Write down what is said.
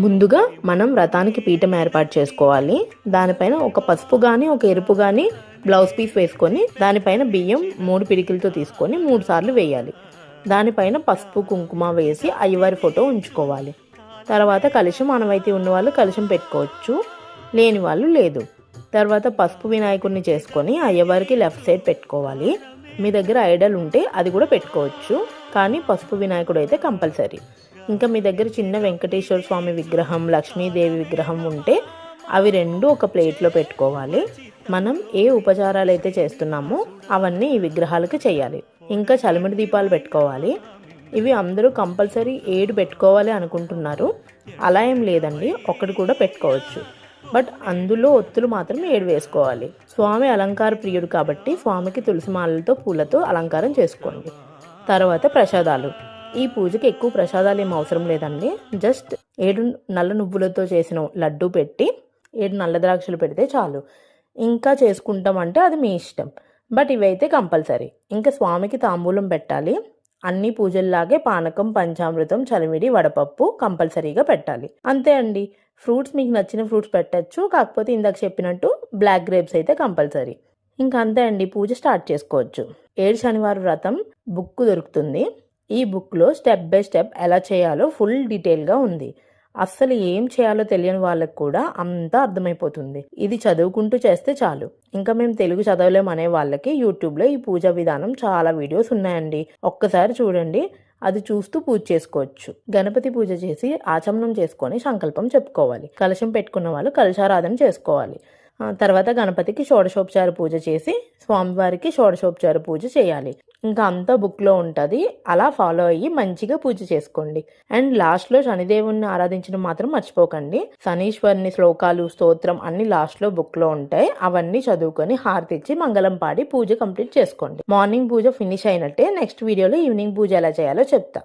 ముందుగా మనం వ్రతానికి పీఠం ఏర్పాటు చేసుకోవాలి. దానిపైన ఒక పసుపు కానీ ఒక ఎరుపు కానీ బ్లౌజ్ పీస్ వేసుకొని దానిపైన బియ్యం 3 పిడికిలతో తీసుకొని 3 సార్లు వేయాలి. దానిపైన పసుపు కుంకుమ వేసి అయ్యవారి ఫోటో ఉంచుకోవాలి. తర్వాత కలశం ఆనవాయితీ ఉన్నవాళ్ళు కలశం పెట్టుకోవచ్చు, లేని వాళ్ళు లేదు. తర్వాత పసుపు వినాయకుడిని చేసుకొని అయ్యవారికి లెఫ్ట్ సైడ్ పెట్టుకోవాలి. మీ దగ్గర ఐడల్ ఉంటే అది కూడా పెట్టుకోవచ్చు, కానీ పసుపు వినాయకుడు అయితే కంపల్సరీ. ఇంకా మీ దగ్గర చిన్న వెంకటేశ్వర స్వామి విగ్రహం, లక్ష్మీదేవి విగ్రహం ఉంటే అవి రెండు ఒక ప్లేట్లో పెట్టుకోవాలి. మనం ఏ ఉపచారాలు అయితే చేస్తున్నామో అవన్నీ ఈ విగ్రహాలకు చేయాలి. ఇంకా చలిమిడి దీపాలు పెట్టుకోవాలి. ఇవి అందరూ కంపల్సరీ 7 పెట్టుకోవాలి అనుకుంటున్నారు. అలా ఏం లేదండి, ఒకటి కూడా పెట్టుకోవచ్చు. బట్ అందులో ఒత్తులు మాత్రం 7 వేసుకోవాలి. స్వామి అలంకార ప్రియుడు కాబట్టి స్వామికి తులసిమాలతో పూలతో అలంకారం చేసుకోండి. తర్వాత ప్రసాదాలు. ఈ పూజకి ఎక్కువ ప్రసాదాలు ఏం అవసరం లేదండి. జస్ట్ 7 నల్ల నువ్వులతో చేసిన లడ్డు పెట్టి 7 నల్ల ద్రాక్షలు పెడితే చాలు. ఇంకా చేసుకుంటామంటే అది మీ ఇష్టం, బట్ ఇవైతే కంపల్సరీ. ఇంకా స్వామికి తాంబూలం పెట్టాలి. అన్ని పూజల్లాగే పానకం, పంచామృతం, చలిమిడి, వడపప్పు కంపల్సరీగా పెట్టాలి. అంతే అండి. ఫ్రూట్స్ మీకు నచ్చిన ఫ్రూట్స్ పెట్టచ్చు, కాకపోతే ఇందాక చెప్పినట్టు బ్లాక్ గ్రేప్స్ అయితే కంపల్సరీ. ఇంకా అంతే అండి, పూజ స్టార్ట్ చేసుకోవచ్చు. 7 శనివారం వ్రతం బుక్ దొరుకుతుంది. ఈ బుక్లో స్టెప్ బై స్టెప్ ఎలా చేయాలో ఫుల్ డీటెయిల్గా ఉంది. అస్సలు ఏం చేయాలో తెలియని వాళ్ళకు కూడా అంతా అర్థమైపోతుంది. ఇది చదువుకుంటూ చేస్తే చాలు. ఇంకా మేము తెలుగు చదవలేం అనే వాళ్ళకి యూట్యూబ్లో ఈ పూజా విధానం చాలా వీడియోస్ ఉన్నాయండి. ఒక్కసారి చూడండి, అది చూస్తూ పూజ చేసుకోవచ్చు. గణపతి పూజ చేసి ఆచమనం చేసుకొని సంకల్పం చెప్పుకోవాలి. కలశం పెట్టుకున్న వాళ్ళు కలశారాధన చేసుకోవాలి. తర్వాత గణపతికి షోడశోపచార పూజ చేసి స్వామివారికి షోడశోపచార పూజ చేయాలి. ఇంకా అంతా బుక్లో ఉంటుంది. అలా ఫాలో అయ్యి మంచిగా పూజ చేసుకోండి. అండ్ లాస్ట్లో శనిదేవుణ్ణి ఆరాధించడం మాత్రం మర్చిపోకండి. శనీశ్వరుని శ్లోకాలు, స్తోత్రం అన్ని లాస్ట్లో బుక్లో ఉంటాయి. అవన్నీ చదువుకొని హారతి ఇచ్చి మంగళం పాడి పూజ కంప్లీట్ చేసుకోండి. మార్నింగ్ పూజ ఫినిష్ అయినట్టే. నెక్స్ట్ వీడియోలో ఈవినింగ్ పూజ ఎలా చేయాలో చెప్తా.